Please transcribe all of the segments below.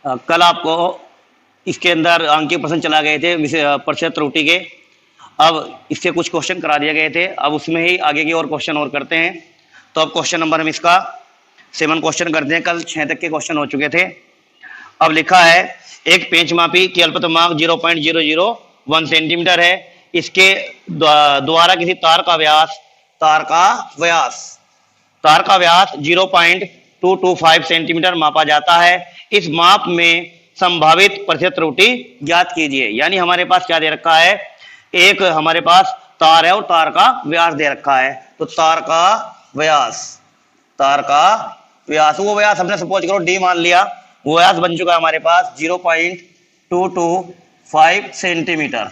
कल आपको इसके अंदर अंकीय प्रश्न चला गए थे प्रतिशत त्रुटि के। अब इससे कुछ क्वेश्चन करा दिए गए थे, अब उसमें ही आगे की और क्वेश्चन और करते हैं। तो अब क्वेश्चन नंबर हम इसका 7 क्वेश्चन करते हैं। कल 6 तक के क्वेश्चन हो चुके थे। अब लिखा है एक पेंचमापी की अल्पतमांक 0.001 सेंटीमीटर है। इसके द्वारा किसी तार का व्यास 0.225 सेंटीमीटर मापा जाता है। इस माप में संभावित प्रतिशत त्रुटि ज्ञात कीजिए। यानी हमारे पास क्या दे रखा है, एक हमारे पास तार है और तार का व्यास दे रखा है। तो तार का व्यास वो व्यास हमने सपोज करो डी मान लिया, वो व्यास बन चुका है हमारे पास 0.225 सेंटीमीटर।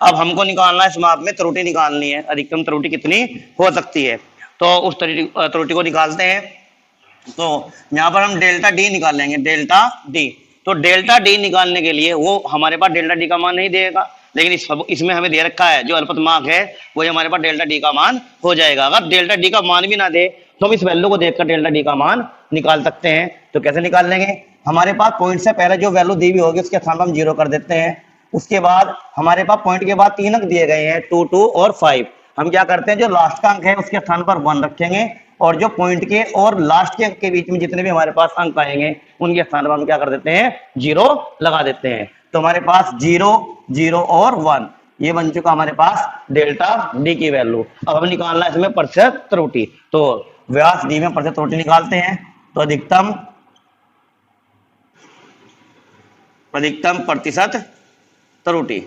अब हमको निकालना है, इस माप में त्रुटि निकालनी है, अधिकतम त्रुटि कितनी हो सकती है। तो उस त्रुटि को निकालते हैं। तो यहां पर हम डेल्टा डी निकालेंगे, डेल्टा डी। तो डेल्टा डी निकालने के लिए वो हमारे पास डेल्टा डी का मान नहीं देगा, लेकिन इसमें हमें दे रखा है जो अल्पतमांक है वो हमारे पास डेल्टा डी का मान हो जाएगा। अगर डेल्टा डी का मान भी ना दे तो हम इस वैल्यू को देखकर डेल्टा डी का मान निकाल सकते हैं। तो कैसे निकाल लेंगे, हमारे पास पॉइंट से पहले जो वैल्यू दी हुई होगी उसके स्थान पर हम 0 कर देते हैं। उसके बाद हमारे पास पॉइंट के बाद 3 अंक दिए गए हैं 2, 2 और 5। हम क्या करते हैं, जो लास्ट का अंक है उसके स्थान पर 1 रखेंगे और जो पॉइंट के और लास्ट के अंक के बीच में जितने भी हमारे पास अंक आएंगे उनके स्थान पर हम क्या कर देते हैं, 0 लगा देते हैं। तो हमारे पास 0, 0 और 1 ये बन चुका हमारे पास डेल्टा डी की वैल्यू। अब हम निकालना है इसमें प्रतिशत त्रुटि। तो व्यास डी में प्रतिशत त्रुटि निकालते हैं। तो अधिकतम प्रतिशत त्रुटि,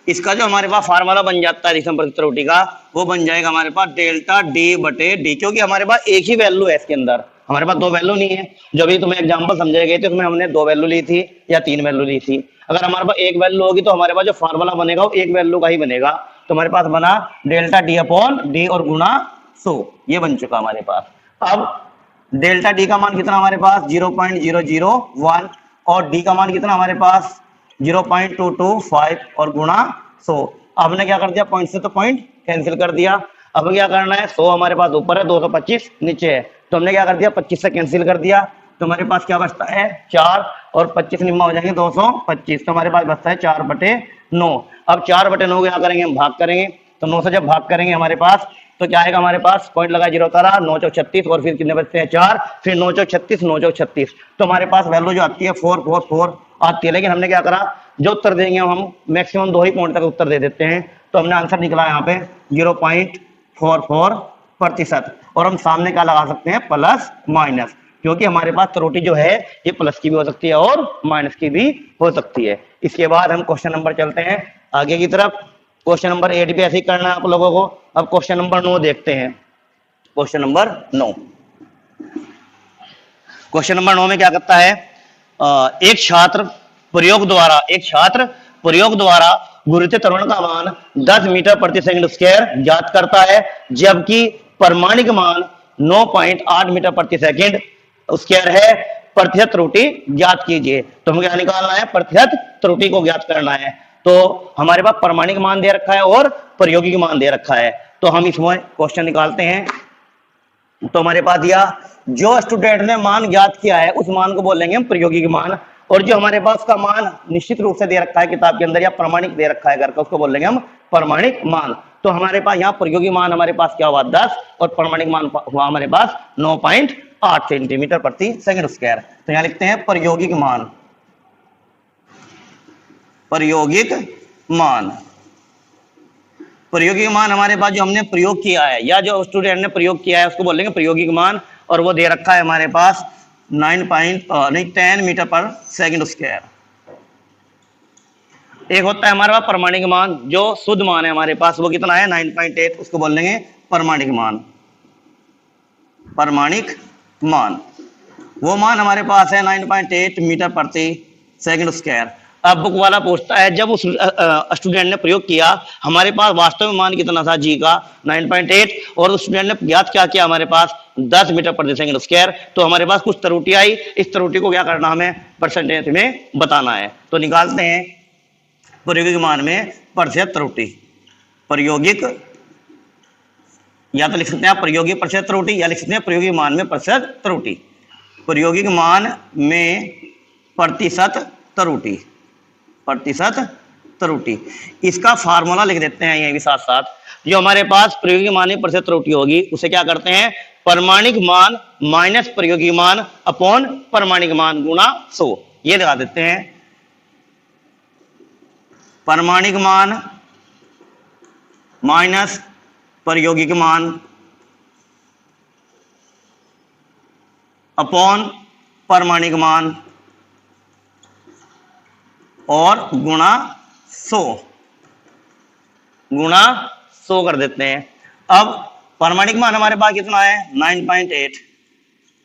इसका जो हमारे पास फार्मूला बन जाता है अधिकतम प्रतिशत त्रुटि का, वो बन जाएगा हमारे पास डेल्टा डी बटे डी। क्योंकि हमारे पास एक ही वैल्यू है, इसके अंदर हमारे पास 2 वैल्यू नहीं है। जो भी तुम्हें एग्जांपल समझाए गए थे उसमें हमने 2 वैल्यू ली थी या 3 वैल्यू ली थी। अगर हमारे पास एक वैल्यू होगी तो हमारे पास जो फार्मूला बनेगा वो एक वैल्यू का ही बनेगा। तो हमारे पास बना डेल्टा डी अपॉन डी और गुना 100, ये बन चुका हमारे पास। अब डेल्टा डी का मान कितना हमारे पास 0.001 और डी का मान कितना हमारे पास 0.225 और गुणा 100। अब हमने क्या कर दिया, पॉइंट से तो पॉइंट कैंसिल कर दिया। अब क्या करना है, 100 हमारे पास ऊपर है, 225 नीचे है। तो हमने क्या कर दिया, 25 से कैंसिल कर दिया। तो हमारे पास क्या बचता है 4 और 25 निम्मा हो जाएंगे 225। तो हमारे पास बचता है 4/9। अब 4/9 क्या करेंगे, हम भाग करेंगे। तो 9 से जब भाग करेंगे हमारे पास तो क्या आएगा, हमारे पास पॉइंट लगा 0 तारा 9 चौक 36 और फिर कितने बचते हैं 4, फिर 9 चौक 36, 9 चौक 36। तो हमारे पास वैल्यू जो आती है 444 आती है। लेकिन हमने क्या करा, जो उत्तर देंगे हम मैक्सिमम 2 ही पॉइंट तक उत्तर दे देते हैं। तो हमने आंसर निकला यहाँ पे 0.44%। और हम सामने क्या लगा सकते हैं, प्लस माइनस, क्योंकि हमारे पास त्रुटि जो है ये प्लस की भी हो सकती है और माइनस की भी हो सकती है। इसके बाद हम क्वेश्चन नंबर चलते हैं आगे की तरफ। क्वेश्चन नंबर 8 भी ऐसे ही करना है आप लोगों को। अब क्वेश्चन नंबर 9 देखते हैं। क्वेश्चन नंबर 9 में क्या करता है, एक छात्र प्रयोग द्वारा गुरुत्वीय त्वरण का मान 10 मीटर प्रति सेकंड स्क्वायर ज्ञात करता है, जबकि प्रमाणिक मान 9.8 मीटर प्रति सेकंड स्क्वायर है। प्रतिशत त्रुटि ज्ञात कीजिए। तो हमें क्या निकालना है, प्रतिशत त्रुटि को ज्ञात करना है। तो हमारे पास प्रमाणिक मान दे रखा है और प्रायोगिक मान दे रखा है। तो हम इसमें क्वेश्चन निकालते हैं। तो हमारे पास दिया, जो स्टूडेंट ने मान ज्ञात किया है उस मान को बोलेंगे हम प्रायोगिक मान, और जो हमारे पास का मान निश्चित रूप से दे रखा है किताब के अंदर या प्रमाणिक दे रखा है घर का, उसको बोलेंगे हम प्रमाणिक मान। तो हमारे पास यहाँ प्रायोगिक मान हमारे पास क्या हुआ 10 और प्रमाणिक मान हुआ हमारे पास 9.8 सेंटीमीटर प्रति सेकंड स्क्वायर। तो यहाँ लिखते हैं प्रायोगिक मान। प्रायोगिक मान हमारे पास जो हमने प्रयोग किया है या जो स्टूडेंट ने प्रयोग किया है उसको बोलेंगे प्रायोगिक मान, और वो दे रखा है हमारे पास 10 मीटर पर सेकंड स्क्वायर। एक होता है हमारे पास प्रमाणिक मान, जो शुद्ध मान है हमारे पास वो कितना है 9.8, उसको बोलेंगे प्रमाणिक मान। वो मान हमारे पास है 9.8 मीटर प्रति सेकंड स्क्वायर। अब बुक वाला पूछता है, जब उस स्टूडेंट ने प्रयोग किया हमारे पास वास्तव में मान कितना था जी का 9.8, और उस स्टूडेंट ने ज्ञात क्या किया हमारे पास 10 मीटर प्रति सेकंड स्क्वायर। तो हमारे पास कुछ त्रुटि आई, इस त्रुटि को क्या करना हमें परसेंटेज में बताना है। तो निकालते हैं प्रायोगिक मान में प्रतिशत त्रुटि। प्रायोगिक या तो लिख सकते हैं प्रायोगिक प्रतिशत त्रुटि या लिख सकते हैं प्रायोगिक मान में प्रतिशत त्रुटि। प्रायोगिक मान में प्रतिशत त्रुटि, प्रतिशत त्रुटि, इसका फार्मूला लिख देते हैं यहीं भी साथ साथ। जो हमारे पास प्रायोगिक मान में प्रतिशत त्रुटि होगी उसे क्या करते हैं, प्रमाणिक मान माइनस प्रायोगिक मान अपॉन प्रमाणिक मान गुणा 100, ये लगा देते हैं। प्रमाणिक मान माइनस प्रायोगिक मान अपॉन प्रमाणिक मान और गुणा 100, गुणा 100 कर देते हैं। अब प्रमाणिक मान हमारे पास कितना है 9.8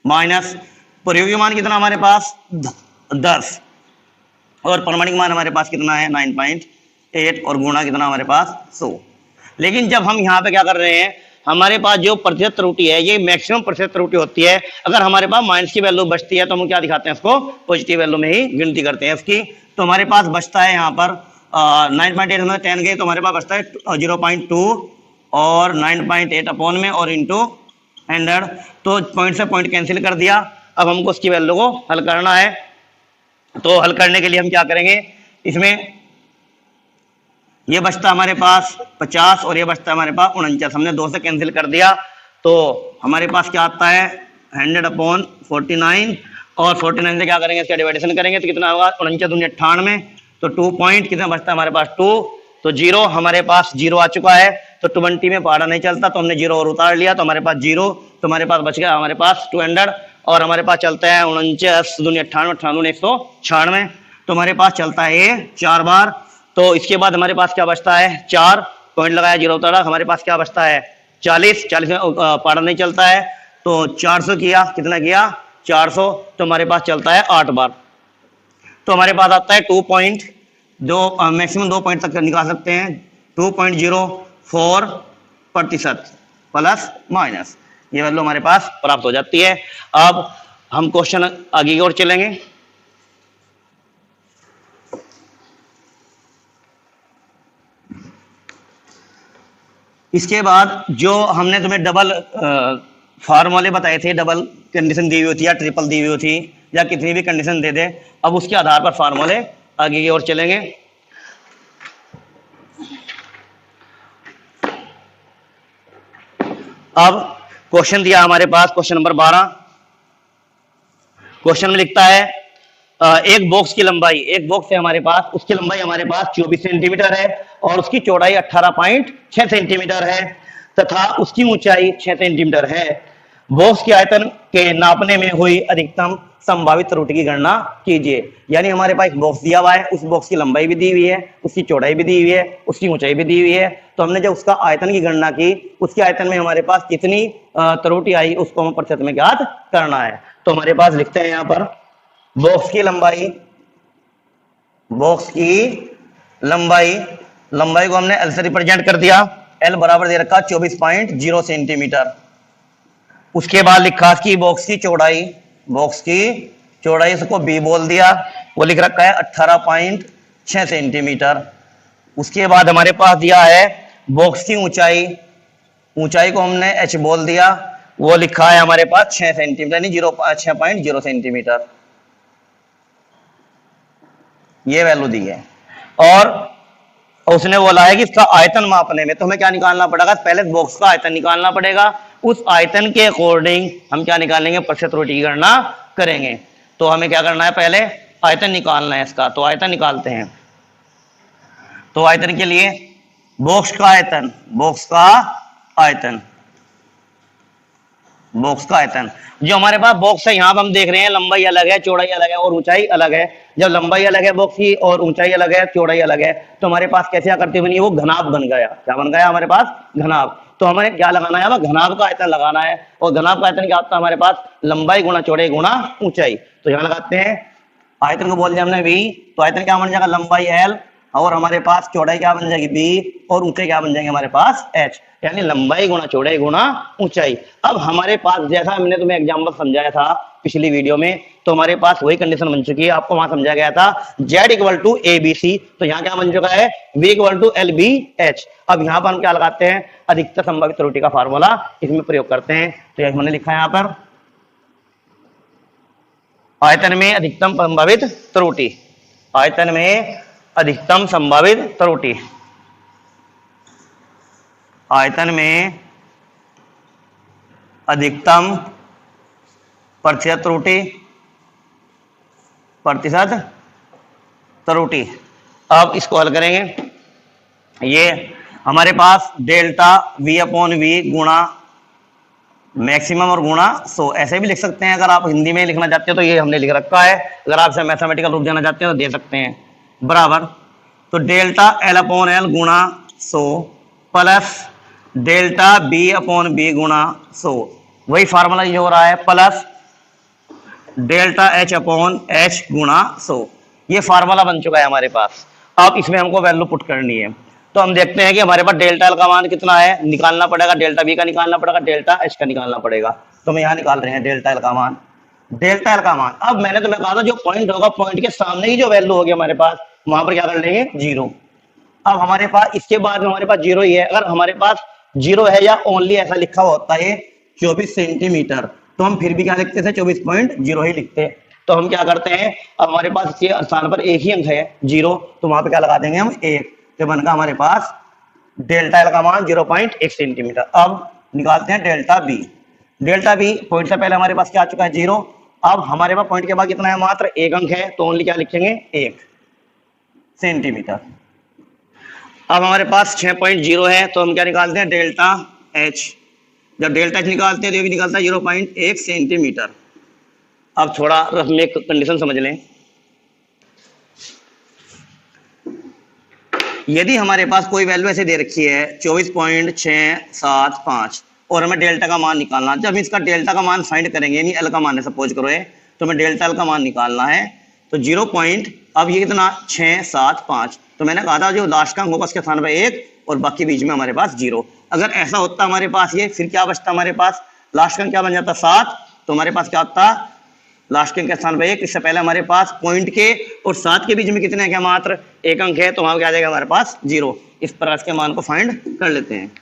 माइनस प्रायोगिक मान कितना हमारे पास 10 और प्रमाणिक मान हमारे पास कितना है 9.8 और गुणा कितना हमारे पास 100। लेकिन जब हम यहाँ पे क्या कर रहे हैं, हमारे पास जो प्रतिशत त्रुटि है ये मैक्सिमम प्रतिशत त्रुटि होती है। अगर हमारे पास माइनस की वैल्यू बचती है तो हम क्या दिखाते हैं, इसको पॉजिटिव वैल्यू में ही गिनती करते हैं इसकी। तो हमारे पास बचता है यहाँ पर 9.8 में 10 गए तो हमारे पास बचता है 0.2 और 9.8 अपॉन में और इंटू 100, तो पॉइंट से पॉइंट कैंसिल कर दिया। अब हमको उसकी वैल्यू को हल करना है, तो हल करने के लिए हम क्या करेंगे, इसमें ये बचता हमारे पास 50 और ये बचता हमारे पास 49, हमने 2 से कैंसिल कर दिया तो हमारे पास क्या आता है 100 अपॉन 49 और 49 से क्या करेंगे, इसका डिवाइडेशन करेंगे तो कितना होगा 49 दूनी 98, तो 2 पॉइंट कितना बचता है हमारे पास 2, तो 0 हमारे पास 0 आ चुका है। तो 20 में पहाड़ा नहीं चलता तो हमने 0 और उतार लिया तो हमारे पास 0, तो हमारे पास बच गया हमारे पास 200 और हमारे पास चलता है 49 दूनी 98, 98 196, तो हमारे पास चलता है ये 4 बार। तो इसके बाद हमारे पास क्या बचता है 4 पॉइंट लगाया 0 उतारा, हमारे पास क्या बचता है 40, 40 में पहाड़ा नहीं चलता है तो 400 किया, कितना किया 400, तो हमारे पास चलता है 8 बार। तो हमारे पास आता है 2.2 मैक्सिमम 2 पॉइंट तक निकाल सकते हैं 2.04% प्लस माइनस, ये वैल्यू हमारे पास प्राप्त हो जाती है। अब हम क्वेश्चन आगे की ओर चलेंगे। इसके बाद जो हमने तुम्हें डबल फार्मूले बताए थे, डबल कंडीशन दी हुई थी या ट्रिपल दी हुई थी या कितनी भी कंडीशन दे दे, अब उसके आधार पर फार्मूले आगे की ओर चलेंगे। अब क्वेश्चन दिया हमारे पास, क्वेश्चन नंबर 12। क्वेश्चन में लिखता है एक बॉक्स की लंबाई, एक बॉक्स है हमारे पास, उसकी लंबाई हमारे पास 24 सेंटीमीटर है और उसकी चौड़ाई 18.6 सेंटीमीटर है तथा उसकी ऊंचाई 6 सेंटीमीटर है। बॉक्स के आयतन के नापने में हुई अधिकतम संभावित त्रुटि की गणना कीजिए। यानी हमारे पास एक बॉक्स दिया हुआ है, उस बॉक्स की लंबाई भी दी हुई है, उसकी चौड़ाई भी दी हुई है, उसकी ऊंचाई भी दी हुई है, तो हमने जब उसका आयतन की गणना की, उसके आयतन में हमारे पास कितनी त्रुटि आई उसको हमें प्रतिशत में ज्ञात करना है। तो हमारे पास लिखते हैं यहाँ पर बॉक्स की लंबाई, बॉक्स की लंबाई, लंबाई को हमने एल से रिप्रेजेंट कर दिया, एल बराबर दे रखा 24.0 सेंटीमीटर। उसके बाद लिखा कि बॉक्स की चौड़ाई, बॉक्स की चौड़ाई इसको बी बोल दिया, वो लिख रखा है 18.6 सेंटीमीटर। उसके बाद हमारे पास दिया है बॉक्स की ऊंचाई, ऊंचाई को हमने एच बोल दिया, वो लिखा है हमारे पास 6 सेंटीमीटर यानी 6.0 सेंटीमीटर, ये वैल्यू दी है। और उसने बोला है कि इसका आयतन मापने में तो हमें क्या निकालना पड़ेगा, पहले बॉक्स का आयतन निकालना पड़ेगा, उस आयतन के अकॉर्डिंग हम क्या निकालेंगे प्रतिशत त्रुटि की गणना करेंगे। तो हमें क्या करना है, पहले आयतन निकालना है इसका, तो आयतन निकालते हैं। तो आयतन के लिए बॉक्स का आयतन, बॉक्स का आयतन, बॉक्स का आयतन, जो हमारे पास बॉक्स है यहाँ पर हम देख रहे हैं लंबाई अलग है, चौड़ाई अलग है और ऊंचाई अलग है। जब लंबाई अलग है बॉक्स की और ऊंचाई अलग है, चौड़ाई अलग है, तो हमारे पास कैसे आकृति बनी, वो घनाभ बन गया। क्या बन गया हमारे पास, घनाभ। तो हमें क्या लगाना है, घनाभ का आयतन लगाना है, और घनाभ का आयतन क्या होता है हमारे पास, लंबाई गुणा चौड़ाई गुणा ऊंचाई। तो यहाँ लगाते हैं, आयतन को बोल दिया हमने v, तो आयतन क्या बन जाएगा लंबाई l और हमारे पास चौड़ाई क्या बन जाएगी b और ऊंचाई क्या बन जाएगी हमारे पास h, यानी लंबाई गुणा चौड़ाई गुणा ऊंचाई। अब हमारे पास जैसा हमने तुम्हें एग्जांपल समझाया था पिछली वीडियो में, तो हमारे पास वही कंडीशन बन चुकी है, आपको वहां समझाया गया था z इक्वल टू ABC, तो यहाँ क्या बन चुका है v इक्वल टू LBH। अब यहाँ पर हम क्या लगाते हैं, अधिकतम संभावित त्रुटि का फार्मूला इसमें प्रयोग करते हैं। तो यह हमने लिखा है यहाँ पर आयतन में अधिकतम संभावित त्रुटि, आयतन में अधिकतम संभावित त्रुटि, आयतन में अधिकतम प्रतिशत त्रुटि, प्रतिशत त्रुटि। अब इसको हल करेंगे। ये हमारे पास डेल्टा V अपॉन V गुणा मैक्सिमम और गुणा 100 ऐसे भी लिख सकते हैं। अगर आप हिंदी में लिखना चाहते हो तो ये हमने लिख रखा है, अगर आप इसे मैथमेटिकल रूप देना चाहते हो तो दे सकते हैं, बराबर। तो डेल्टा L अपॉन L गुणा 100 plus delta B upon B गुणा 100, वही फार्मूला ये हो रहा है, plus delta H upon H गुणा 100। ये फार्मूला बन चुका है हमारे पास। अब इसमें हमको वैल्यू पुट करनी है। तो हम देखते हैं कि हमारे पास डेल्टा L का मान कितना है, निकालना पड़ेगा, डेल्टा B का निकालना पड़ेगा, डेल्टा H का निकालना पड़ेगा। तो हम यहाँ निकाल रहे हैं डेल्टा L का मान, डेल्टा L का मान। अब मैंने तुम्हें कहा था जो पॉइंट होगा, पॉइंट के सामने की जो वैल्यू होगी हमारे पास, वहां पर क्या कर लेंगे, 0। अब हमारे पास इसके बाद में हमारे पास 0 ही है। अगर हमारे पास 0 है या ओनली ऐसा लिखा होता है 24 सेंटीमीटर, तो हम फिर भी क्या लिखते थे, 24.0 ही लिखते। तो हम क्या करते हैं, अब हमारे पास इसके स्थान पर एक ही अंक है 0, तो वहां पे क्या लगा देंगे हम 1, तो बनकर हमारे पास डेल्टा L का मान 0.1 सेंटीमीटर। अब निकालते हैं delta B। Delta B point से पहले हमारे पास क्या आ चुका है, 0। अब हमारे पास पॉइंट के बाद कितना है, मात्र एक अंक है, तो ओनली क्या लिखेंगे, 1 सेंटीमीटर। अब हमारे पास 6.0 है, तो हम क्या निकालते हैं, डेल्टा H। जब डेल्टा H निकालते हैं तो ये भी निकलता है 0.1 सेंटीमीटर। अब थोड़ा रफ में कंडीशन समझ लें। यदि हमारे पास कोई वैल्यू ऐसे दे रखी है 24.675 और हमें डेल्टा का मान निकालना, जब इसका डेल्टा का मान फाइंड करेंगे, यानी L का मान है सपोज करो है, तो हमें डेल्टा L का मान निकालना है। तो 0 पॉइंट, अब ये कितना, 675। तो मैंने कहा था जो लास्ट का अंक होगा उसके स्थान पर 1 और बाकी बीच में हमारे पास 0। अगर ऐसा होता हमारे पास ये, फिर क्या बचता हमारे पास, लास्ट का अंक क्या बन जाता, 7। तो हमारे पास क्या होता, लास्ट के अंक के स्थान पर 1, इससे पहले हमारे पास पॉइंट के और 7 के बीच में कितने हैं, मात्र एक अंक है, तो वहां क्या आ जाएगा हमारे पास 0। इस प्रकार के मान को फाइंड कर लेते हैं।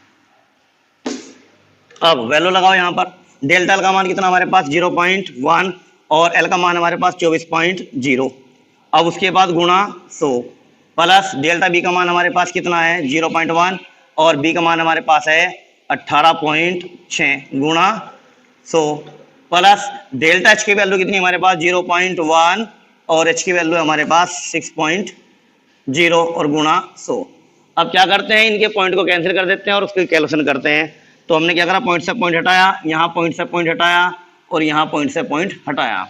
अब वैल्यू लगाओ यहाँ पर, डेल्टा L का मान कितना हमारे पास 0.1 और L का मान हमारे पास 24.0। अब उसके बाद गुणा 100 प्लस डेल्टा B का मान हमारे पास कितना है, 0.1 और B का मान हमारे पास है 18.6 गुणा 100 प्लस डेल्टा H की वैल्यू कितनी हमारे पास 0.1 और H की वैल्यू हमारे पास 6.0 और गुणा 100। अब क्या करते हैं, इनके पॉइंट को कैंसिल कर देते हैं और उसकी कैलकुलेशन करते हैं। तो हमने क्या करा, पॉइंट से पॉइंट हटाया, यहाँ पॉइंट से पॉइंट हटाया और यहाँ पॉइंट से पॉइंट हटाया।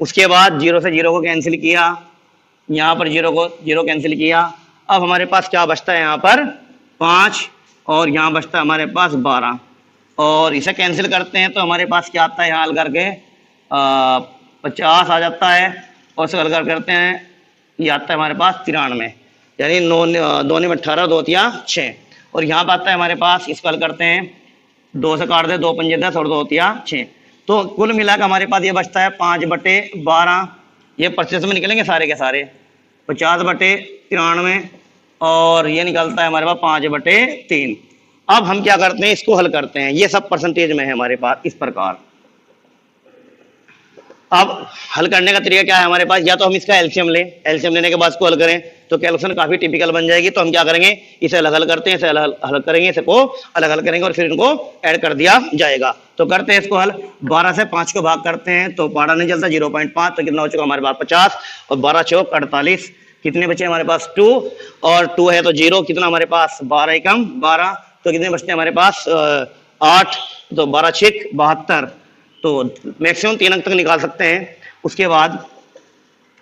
उसके बाद 0 से 0 को कैंसिल किया, यहाँ पर 0 को 0 कैंसिल किया। अब हमारे पास क्या बचता है, यहाँ पर 5 और यहाँ बचता है हमारे पास 12 और इसे कैंसिल करते हैं तो हमारे पास क्या आता है, यहाँ हल करके 50 आ जाता है और इसे हल करते हैं, ये आता है हमारे पास 93, यानी 9 में 18, 2 तिया 6 और यहाँ पर आता है हमारे पास, इसको हल करते हैं, 2 से काट दे, 2 पंजे 10 और 2 तिया 6। तो कुल मिलाकर हमारे पास ये बचता है 5/12, ये 25 में निकलेंगे सारे के सारे, 50/93 और ये निकलता है हमारे पास 5/3। अब हम क्या करते हैं, इसको हल करते हैं, ये सब परसेंटेज में है हमारे पास इस प्रकार। अब हल करने का तरीका क्या है हमारे पास, या तो हम इसका एलसीएम लें, एलसीएम लेने के बाद इसको हल करें तो कैलकुलेशन काफी टिपिकल बन जाएगी। तो हम क्या करेंगे, इसे अलग हल करते हैं, इसे अलग हल करेंगे, इसे को अलग हल करेंगे और फिर इनको ऐड कर दिया जाएगा। तो करते हैं इसको हल, 12 से 5 को भाग करते हैं तो पारा नहीं चलता, 0.5, तो कितना हो चुका हमारे पास 50 और 12 चौक 48, कितने बचे हमारे पास 2 और 2 है तो 0, कितना हमारे पास 12 एकम 12, तो कितने बचते हैं हमारे पास 8, तो 12 6 72, तो मैक्सिमम 3 अंक तक निकाल सकते हैं। उसके बाद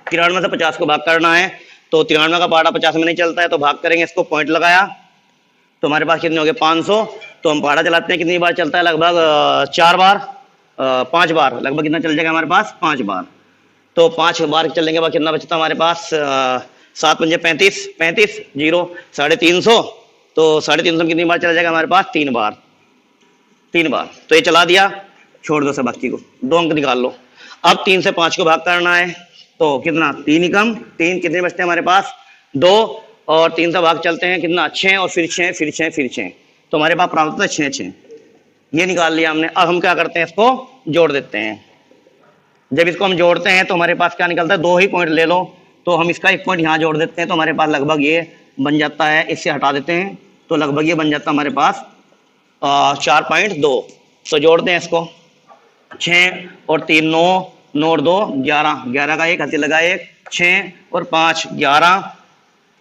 93 से 50 को भाग करना है, तो 93 का पारा 50 में नहीं चलता है तो भाग करेंगे, इसको पॉइंट लगाया तो हमारे पास कितने हो गए 500। तो हम पारा चलाते हैं, कितनी बार चलता है, लगभग 4 बार 5 बार, लगभग कितना चल जाएगा हमारे पास 5 बार। तो 5 बार चलने के बाद कितना बचता हमारे पास 7 पंजे 35, 35 0 350, तो 350 में कितनी बार चला जाएगा हमारे पास 3 बार, 3 बार। तो ये चला दिया, छोड़ दो से बाकी को, 2 अंक निकाल लो। अब 3 से 5 को भाग करना है तो कितना 3 एकम 3, कितने बचते हैं हमारे पास 2 और 3 से भाग चलते हैं कितना 6 और फिर 6 फिर 6 फिर 6, तो हमारे पास प्राप्त होता है 6 6, ये निकाल लिया हमने। अब हम क्या करते हैं, इसको जोड़ देते हैं। जब इसको हम जोड़ते हैं तो हमारे पास क्या निकलता है, 2 ही पॉइंट ले लो, तो हम इसका एक पॉइंट यहाँ जोड़ देते हैं तो हमारे पास लगभग ये बन जाता है, इससे हटा देते हैं तो लगभग ये बन जाता है हमारे पास 4.2। तो जोड़ते हैं इसको, 6 और 3 9, 9 और 2 11, 11 का एक हाथी लगा, एक 6 और 5 11,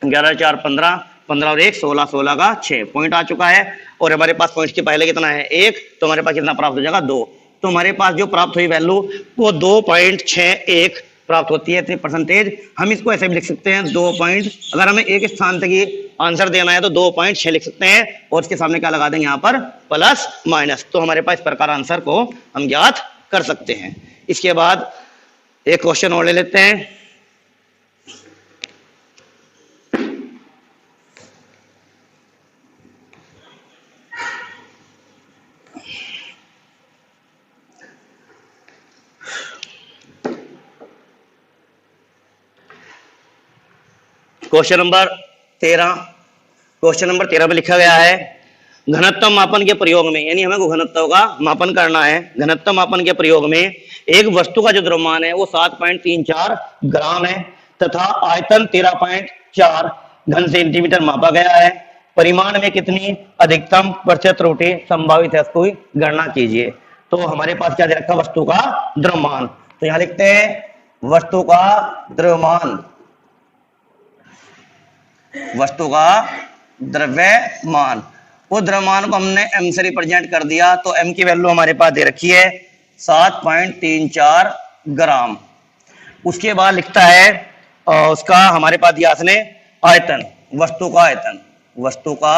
11 4 15, 15 और 1 16, 16 का 6 पॉइंट आ चुका है। और हमारे पास पॉइंट के पहले कितना है 1, तो हमारे पास कितना प्राप्त हो जाएगा 2। तो हमारे पास जो प्राप्त हुई वैल्यू वो 2.61 प्राप्त होती है परसेंटेज। हम इसको ऐसे भी लिख सकते हैं 2 पॉइंट, अगर हमें एक स्थान तक ही आंसर देना है तो 2.6 लिख सकते हैं और इसके सामने क्या लगा देंगे यहाँ पर प्लस माइनस, तो हमारे पास इस प्रकार आंसर को हम ज्ञात कर सकते हैं। इसके बाद एक क्वेश्चन और ले लेते हैं। क्वेश्चन नंबर 13, क्वेश्चन नंबर 13 पे लिखा गया है घनत्व मापन के प्रयोग में, यानी हमें घनत्व का मापन करना है। घनत्व मापन के प्रयोग में एक वस्तु का जो द्रव्यमान है वो 7.34 ग्राम है तथा आयतन 13.4 घन सेंटीमीटर मापा गया है। परिमाण में कितनी अधिकतम प्रतिशत त्रुटि संभावित है, इसको गणना कीजिए। तो हमारे पास क्या दे रखा, वस्तु का द्रव्यमान, तो यहां लिखते हैं वस्तु का द्रव्यमान, वस्तु का द्रव्यमान। उस द्रव्यमान को हमने m से रिप्रेजेंट कर दिया, तो m की वैल्यू हमारे पास दे रखी है 7.34 ग्राम। उसके बाद लिखता है उसका हमारे पास दिया इसने आयतन, वस्तु का आयतन, वस्तु का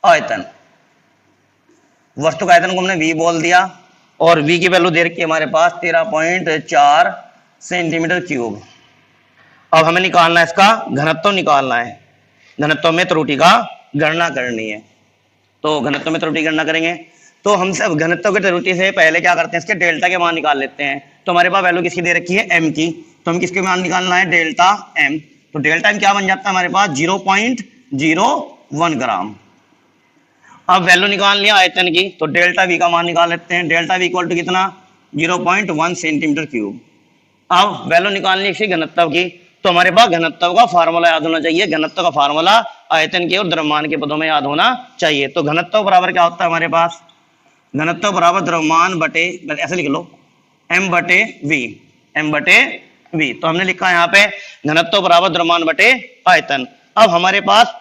आयतन, वस्तु का आयतन को हमने v बोल दिया और v की वैल्यू दे रखी है हमारे पास 13.4 सेंटीमीटर क्यूब। अब हमें निकालना है इसका घनत्व, निकालना है, घनत्व में त्रुटि का गणना करनी है। तो घनत्व में त्रुटि गणना करेंगे तो हम सब घनत्व की त्रुटि से पहले क्या करते हैं, इसके डेल्टा के मान निकाल लेते हैं। तो हमारे पास वैल्यू किसकी दे रखी है, m की, तो हम किसके मान निकालना है, डेल्टा m। तो डेल्टा m क्या बन जाता है हमारे पास 0.01 ग्राम। अब वैल्यू निकाल लिया आयतन की, तो डेल्टा v का मान निकाल लेते हैं। डेल्टा v इक्वल टू कितना, 0.1 सेंटीमीटर क्यूब। अब वैल्यू निकालनी है घनत्व की, तो हमारे पास घनत्व का फार्मूला याद होना चाहिए। घनत्व का फार्मूला आयतन के और द्रव्यमान के पदों में याद होना चाहिए। तो घनत्व बराबर क्या होता है हमारे पास, घनत्व बराबर द्रव्यमान बटे, ऐसे लिख लो m बटे v, m बटे v। तो हमने लिखा है यहाँ पे घनत्व बराबर द्रव्यमान बटे आयतन। अब हमारे पास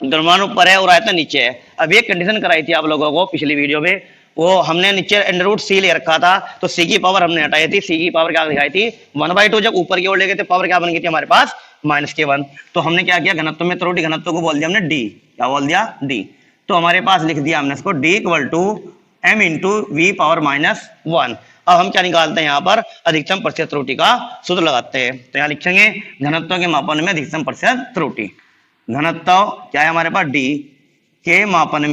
द्रव्यमान ऊपर है और आयतन नीचे है। अब ये कंडीशन कराई थी आप लोगों को पिछली वीडियो में, वो हमने नीचे अंडर रूट सी ले रखा था, तो सी की पावर हमने हटाई थी। सी की पावर क्या दिखाई थी 1/2, जब ऊपर की ओर ले गए थे पावर क्या बन गई थी हमारे पास -1। तो हमने क्या किया, घनत्व में त्रुटि घनत्व को बोल दिया हमने डी, क्या बोल दिया डी। तो हमारे पास लिख दिया हमने इसको D equal to m into V power -1। अब हम क्या निकालते हैं यहाँ पर, अधिकतम प्रतिशत त्रुटि का सूत्र लगाते हैं। तो यहाँ लिखेंगे घनत्व के मापन में अधिकतम प्रतिशत त्रुटि, घनत्व क्या है हमारे पास डी के मापन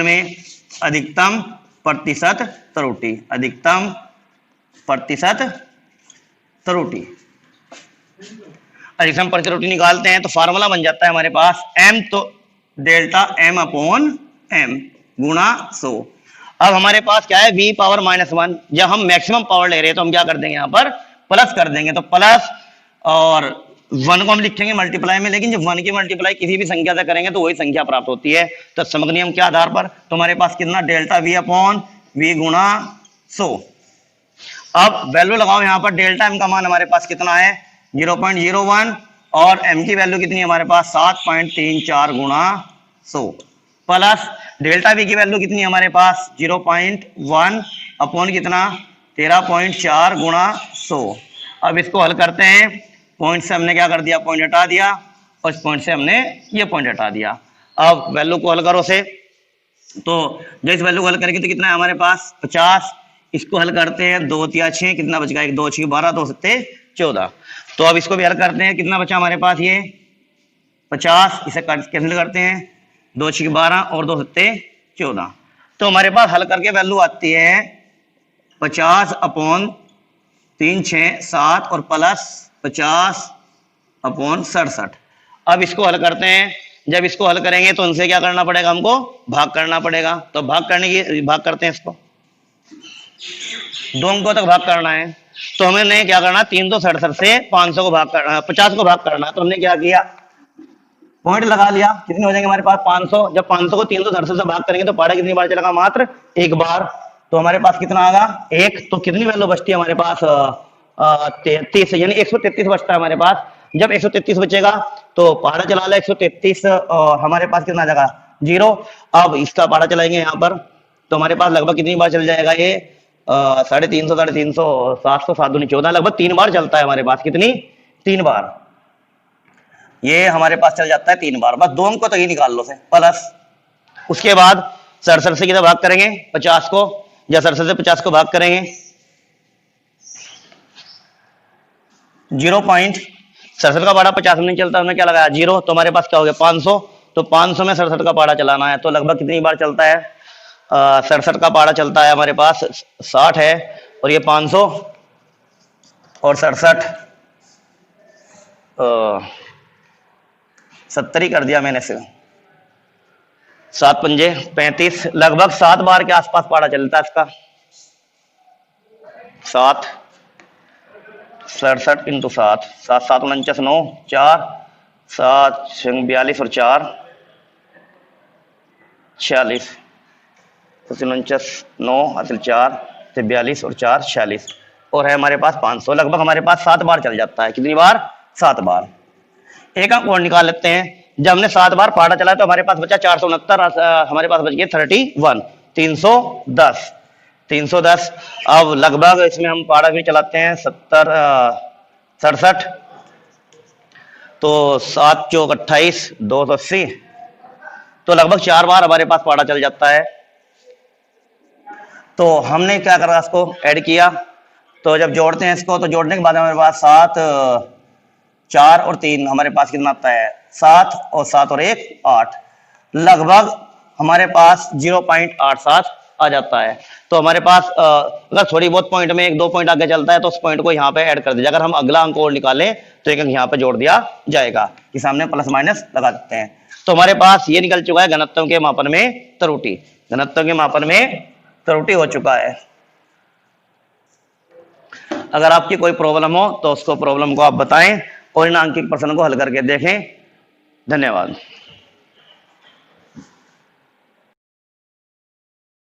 में अधिकतम प्रतिशत त्रुटि, अधिकतम प्रतिशत त्रुटि, अधिकतम प्रतिशत त्रुटि निकालते हैं तो फार्मूला बन जाता है हमारे पास m, तो डेल्टा m अपॉन m गुणा 100। अब हमारे पास क्या है v पावर -1, जब हम मैक्सिमम पावर ले रहे हैं तो हम क्या कर देंगे यहाँ पर प्लस कर देंगे, तो प्लस और 1 को हम लिखेंगे मल्टीप्लाई में, लेकिन जब 1 की मल्टीप्लाई किसी भी संख्या से करेंगे तो वही संख्या प्राप्त होती है। तो समग्र नियम के आधार पर तो हमारे पास कितना डेल्टा v अपॉन v गुणा 100। अब वैल्यू लगाओ यहाँ पर, डेल्टा m का मान हमारे पास कितना है 0.01 और m की वैल्यू कितनी है हमारे पास 7.34 गुणा 100 प्लस डेल्टा v की वैल्यू कितनी है हमारे पास 0.1 अपॉन कितना 13.4 गुणा 100। अब इसको हल करते हैं, पॉइंट से हमने क्या कर दिया, पॉइंट हटा दिया और इस पॉइंट से हमने ये पॉइंट हटा दिया। अब वैल्यू को हल करो से, तो जो इस वैल्यू को हल करेंगे तो कितना है हमारे पास 50। इसको हल करते हैं 2 3 6, कितना बच गया 1 2 6 12, 2 7 14। तो अब इसको भी हल करते हैं, कितना बचा हमारे पास ये 50, इसे कैंसिल करते हैं 2 6 12 और 2 7 14। तो हमारे पास हल करके वैल्यू आती है 50 अपॉन 3 6 7 और प्लस 50 अपॉन 67। अब इसको हल करते हैं, जब इसको हल करेंगे तो उनसे क्या करना पड़ेगा, हमको भाग करना पड़ेगा। तो भाग करते हैं इसको, दो अंकों तक भाग करना है, तो हमें क्या करना, 367 से 500 को भाग करना, 50 को भाग करना है। तो हमने क्या किया, पॉइंट लगा लिया। कितने हो जाएंगे हमारे पास 500। जब 500 को 367 से भाग करेंगे तो पारा कितनी बार चलेगा, मात्र एक बार। तो हमारे पास कितना आएगा, एक। तो कितनी वैल्यू बचती है हमारे पास, 33, यानी 133 बचता है हमारे पास। जब 133 बचेगा तो पारा चला ले 133, हमारे पास कितना आ जाएगा, 0। अब इसका पारा चलाएंगे यहाँ पर, तो हमारे पास लगभग कितनी बार चल जाएगा ये, 350, 350, 700, 7 दूनी 14, लगभग 3 बार चलता है हमारे पास। कितनी, 3 बार ये हमारे पास चल जाता है, 3 बार। बस 2 अंक तो ये निकाल लो से प्लस। उसके बाद 67 से कितना भाग करेंगे, 50 को, या 67 से 50 को भाग करेंगे, 0.67 का पारा 50 में नहीं चलता, हमने क्या लगाया, 0। तो हमारे पास क्या हो गया, 500। तो 500 में 67 का पारा चलाना है, तो लगभग कितनी बार चलता है, 67 का पारा चलता है हमारे पास 60 है, और ये 500 और 67, 70 ही कर दिया मैंने से, 7 पंजे 35, लगभग 7 बार के आसपास पारा चलता है इसका। 7, 67 इंटू 7, 7 7 49, 9 4, 7 42 और 4 46, 49 9 हासिल 4 से 42 और 4 46, और है हमारे पास 500। लगभग हमारे पास 7 बार चल जाता है। कितनी बार, 7 बार। एक अंक और निकाल लेते हैं। जब हमने 7 बार पारा चला तो हमारे पास बचा 469, हमारे पास बच गए 31, 310, 310। अब लगभग इसमें हम पारा भी चलाते हैं 70, 67, तो 7 चौक 28, 280, तो लगभग 4 बार हमारे पास पारा चल जाता है। तो हमने क्या करा, इसको ऐड किया। तो जब जोड़ते हैं इसको, तो जोड़ने के बाद हमारे पास 7, 4 और 3, हमारे पास कितना आता है, 7, और 7 और 1 8, लगभग हमारे पास 0.87 आ जाता है। तो हमारे पास अगर थोड़ी बहुत पॉइंट में 1-2 पॉइंट आगे चलता है तो उस पॉइंट को यहाँ पे ऐड कर दीजिए। अगर हम अगला अंक और निकालें तो एक अंक यहाँ पे जोड़ दिया जाएगा, कि सामने प्लस माइनस लगा देते हैं। तो हमारे पास ये निकल चुका है घनत्व के मापन में त्रुटि, घनत्व के मापन में त्रुटि हो चुका है। अगर आपकी कोई प्रॉब्लम हो तो उसको प्रॉब्लम को आप बताएं और इन अंकित प्रश्न को हल करके देखें। धन्यवाद।